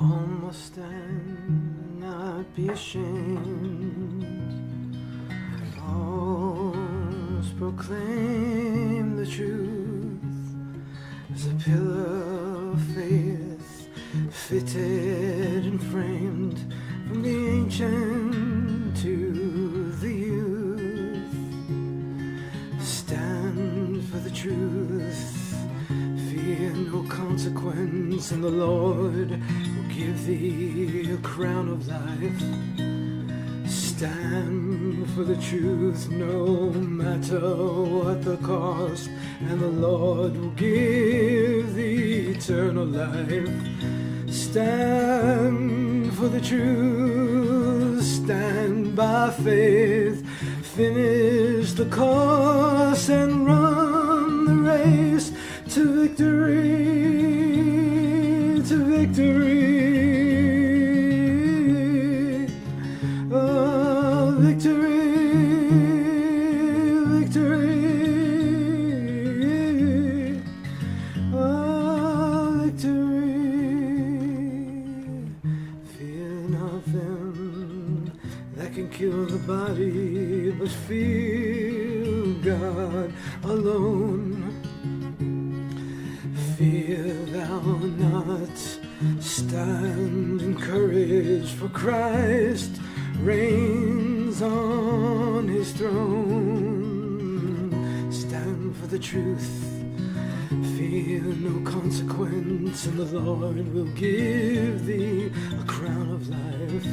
Almost stand, not be ashamed. Always proclaim the truth as a pillar of faith, fitted and framed from the ancient to the youth. Stand for the truth, fear no consequence, and the Lord will give thee a crown of life. Stand for the truth no matter what the cost, and the Lord will give thee eternal life. Stand for the truth, stand by faith, finish the course and run the race to victory, to victory. Oh, victory, victory. Oh, victory. Fear nothing that can kill the body, but fear God alone. Fear thou not, stand in courage, for Christ reigns on his throne. Stand for the truth, fear no consequence, and the Lord will give thee a crown of life.